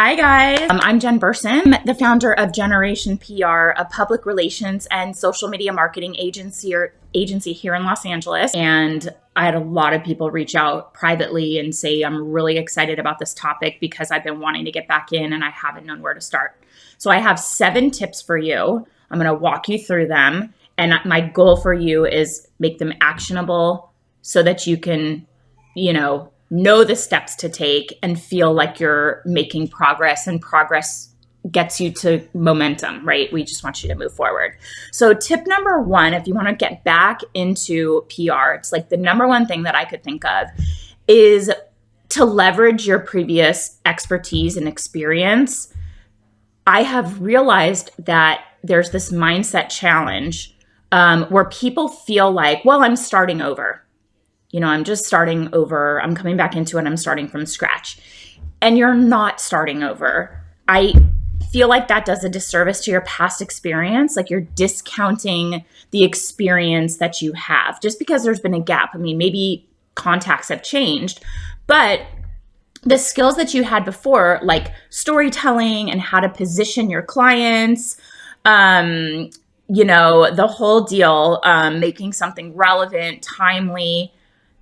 Hi guys, I'm Jen Burson, the founder of Generation PR, a public relations and social media marketing agency here in Los Angeles. And I had a lot of people reach out privately and say, I'm really excited about this topic because I've been wanting to get back in and I haven't known where to start. So I have 7 tips for you. I'm going to walk you through them. And my goal for you is make them actionable so that you can, know the steps to take and feel like you're making progress, and progress gets you to momentum, right? We just want you to move forward. So tip number 1, if you want to get back into PR, it's like the number 1 thing that I could think of is to leverage your previous expertise and experience. I have realized that there's this mindset challenge where people feel like, well, I'm starting over. I'm just starting over. I'm coming back into it. I'm starting from scratch. And you're not starting over. I feel like that does a disservice to your past experience. Like you're discounting the experience that you have just because there's been a gap. I mean, maybe contacts have changed, but the skills that you had before, like storytelling and how to position your clients, the whole deal, making something relevant, timely,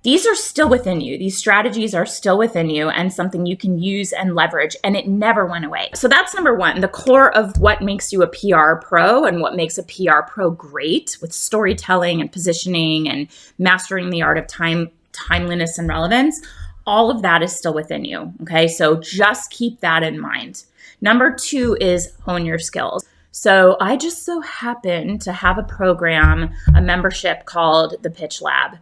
these are still within you. These strategies are still within you and something you can use and leverage, and it never went away. So that's number 1, the core of what makes you a PR pro and what makes a PR pro great with storytelling and positioning and mastering the art of timeliness and relevance. All of that is still within you. Okay. So just keep that in mind. Number 2 is hone your skills. So I just so happen to have a membership called the Pitch Lab.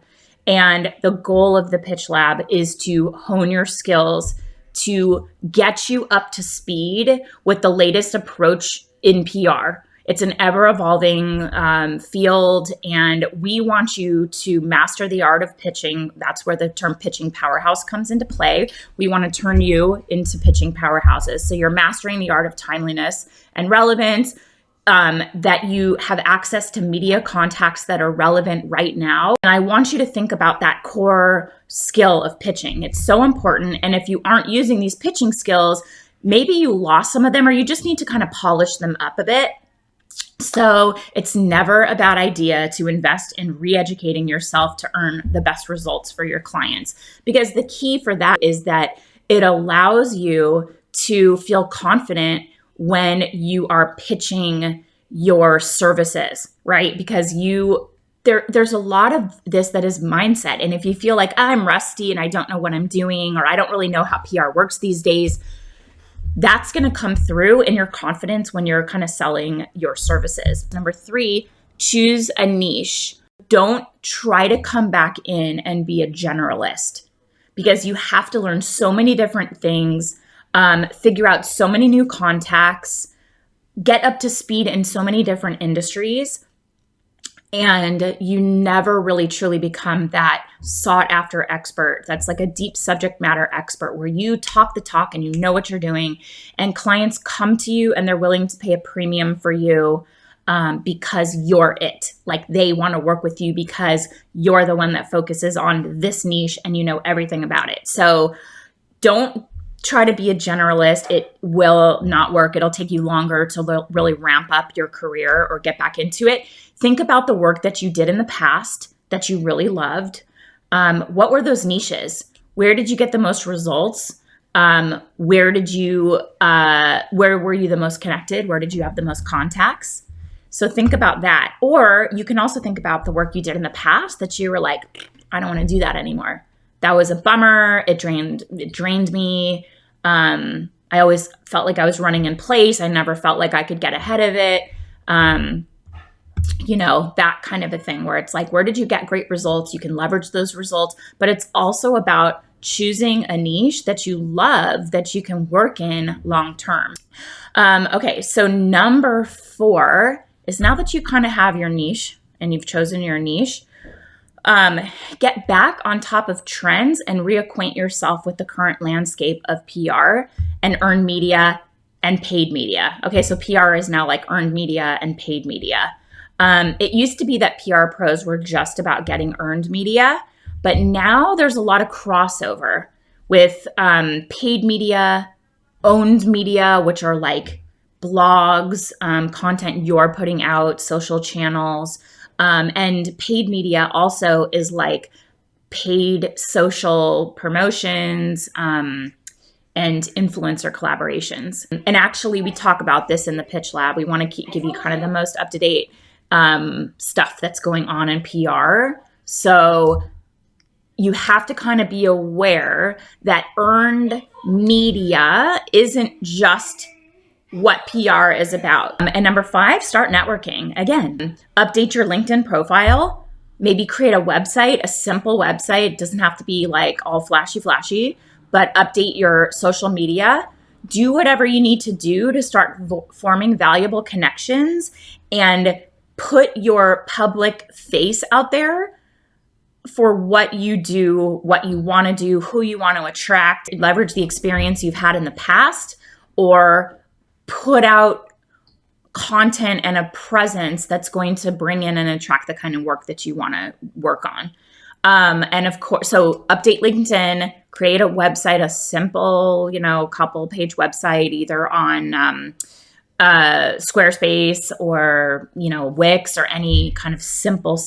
And the goal of the Pitch Lab is to hone your skills, to get you up to speed with the latest approach in PR. It's an ever-evolving field, and we want you to master the art of pitching. That's where the term pitching powerhouse comes into play. We want to turn you into pitching powerhouses. So you're mastering the art of timeliness and relevance, that you have access to media contacts that are relevant right now. And I want you to think about that core skill of pitching. It's so important. And if you aren't using these pitching skills, maybe you lost some of them or you just need to kind of polish them up a bit. So it's never a bad idea to invest in re-educating yourself to earn the best results for your clients, because the key for that is that it allows you to feel confident when you are pitching your services, right? Because there's a lot of this that is mindset. And if you feel like I'm rusty and I don't know what I'm doing, or I don't really know how PR works these days, that's going to come through in your confidence when you're kind of selling your services. Number 3, choose a niche. Don't try to come back in and be a generalist, because you have to learn so many different things, figure out so many new contacts, get up to speed in so many different industries, and you never really truly become that sought after expert. That's like a deep subject matter expert where you talk the talk and you know what you're doing, and clients come to you and they're willing to pay a premium for you because you're it. Like they want to work with you because you're the one that focuses on this niche and you know everything about it. So don't try to be a generalist. It will not work. It'll take you longer to really ramp up your career or get back into it. Think about the work that you did in the past that you really loved. What were those niches? Where did you get the most results? Where were you the most connected? Where did you have the most contacts? So think about that. Or you can also think about the work you did in the past that you were like, I don't want to do that anymore. That was a bummer. It drained me. I always felt like I was running in place. I never felt like I could get ahead of it. That kind of a thing where it's like, where did you get great results? You can leverage those results, but it's also about choosing a niche that you love, that you can work in long-term. Okay. So number 4 is, now that you kind of have your niche and you've chosen your niche, get back on top of trends and reacquaint yourself with the current landscape of PR and earned media and paid media. Okay, so PR is now like earned media and paid media. It used to be that PR pros were just about getting earned media, but now there's a lot of crossover with paid media owned media, which are like blogs, content you're putting out, social channels, and paid media also is like paid social promotions, and influencer collaborations. And actually, we talk about this in the Pitch Lab. We want to give you kind of the most up-to-date stuff that's going on in PR. So you have to kind of be aware that earned media isn't just what PR is about. And number 5, start networking. Again, update your LinkedIn profile. Maybe create a website, a simple website. It doesn't have to be like all flashy, but update your social media. Do whatever you need to do to start forming valuable connections and put your public face out there for what you do, what you want to do, who you want to attract. Leverage the experience you've had in the past, or put out content and a presence that's going to bring in and attract the kind of work that you want to work on. And of course, so update LinkedIn, create a website, a simple, couple page website, either on Squarespace or, Wix or any kind of simple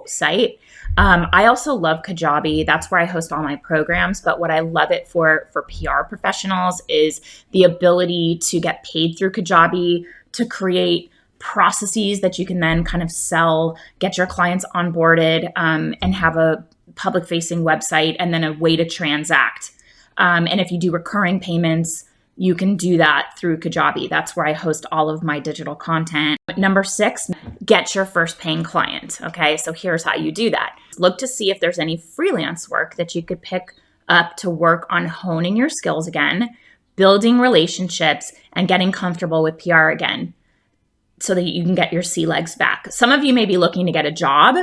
site. I also love Kajabi. That's where I host all my programs. But what I love it for PR professionals is the ability to get paid through Kajabi to create processes that you can then kind of sell, get your clients onboarded, and have a public facing website and then a way to transact. And if you do recurring payments, you can do that through Kajabi. That's where I host all of my digital content. Number 6, get your first paying client. Okay, so here's how you do that. Look to see if there's any freelance work that you could pick up to work on honing your skills again, building relationships, and getting comfortable with PR again so that you can get your sea legs back. Some of you may be looking to get a job,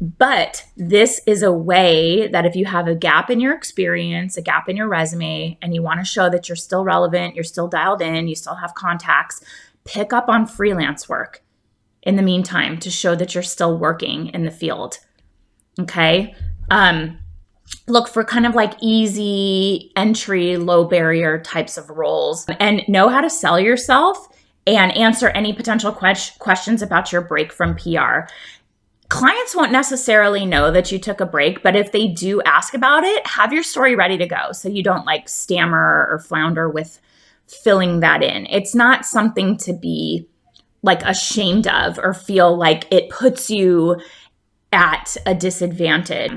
but this is a way that if you have a gap in your experience, a gap in your resume, and you want to show that you're still relevant, you're still dialed in, you still have contacts, pick up on freelance work in the meantime to show that you're still working in the field. Okay. Look for kind of like easy entry, low barrier types of roles, and know how to sell yourself and answer any potential questions about your break from PR. Clients won't necessarily know that you took a break, but if they do ask about it, have your story ready to go so you don't like stammer or flounder with filling that in. It's not something to be like ashamed of or feel like it puts you at a disadvantage.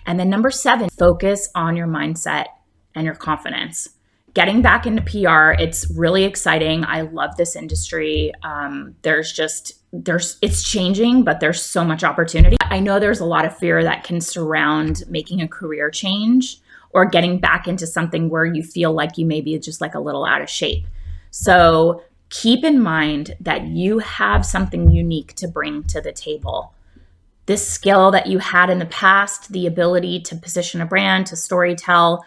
And then number 7, focus on your mindset and your confidence. Getting back into PR, it's really exciting. I love this industry. It's changing, but there's so much opportunity. I know there's a lot of fear that can surround making a career change or getting back into something where you feel like you may be just like a little out of shape. So keep in mind that you have something unique to bring to the table. This skill that you had in the past, the ability to position a brand, to storytell,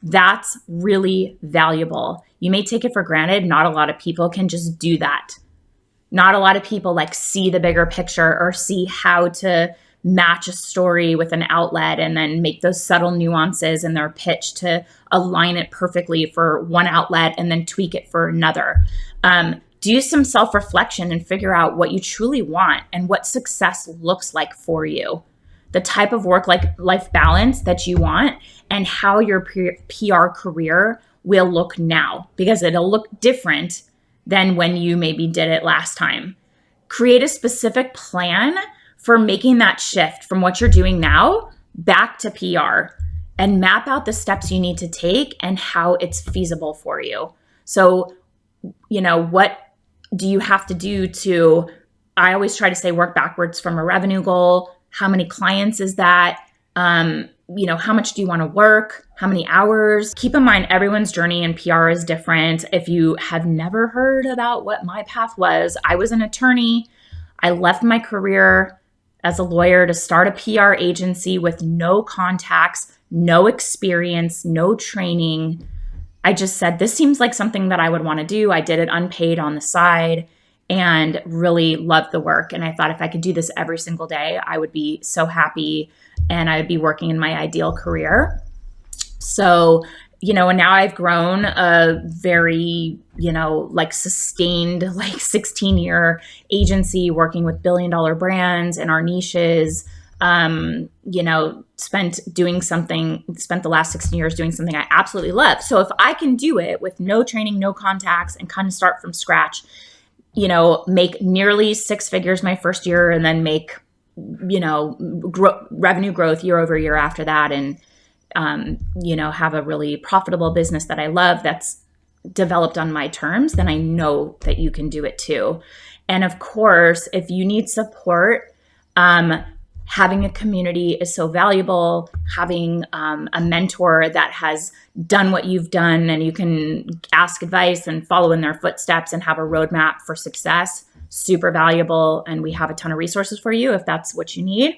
that's really valuable. You may take it for granted. Not a lot of people can just do that. Not a lot of people like see the bigger picture or see how to match a story with an outlet and then make those subtle nuances in their pitch to align it perfectly for one outlet and then tweak it for another. Do some self-reflection and figure out what you truly want and what success looks like for you. The type of work-life balance that you want and how your PR career will look now, because it'll look different than when you maybe did it last time. Create a specific plan for making that shift from what you're doing now back to PR and map out the steps you need to take and how it's feasible for you. So, what do you have to do to, I always try to say, work backwards from a revenue goal. How many clients is that? How much do you want to work? How many hours? Keep in mind, everyone's journey in PR is different. If you have never heard about what my path was, I was an attorney. I left my career as a lawyer to start a PR agency with no contacts, no experience, no training. I just said, this seems like something that I would want to do. I did it unpaid on the side and really loved the work. And I thought if I could do this every single day, I would be so happy and I would be working in my ideal career. So, and now I've grown a very, like sustained, like 16-year agency working with billion-dollar brands in our niches. Spent the last 16 years doing something I absolutely love. So if I can do it with no training, no contacts, and kind of start from scratch, make nearly 6 figures my first year, and then make, revenue growth year over year after that, and have a really profitable business that I love that's developed on my terms, then I know that you can do it too. And of course, if you need support, having a community is so valuable. Having a mentor that has done what you've done and you can ask advice and follow in their footsteps and have a roadmap for success, super valuable. And we have a ton of resources for you if that's what you need.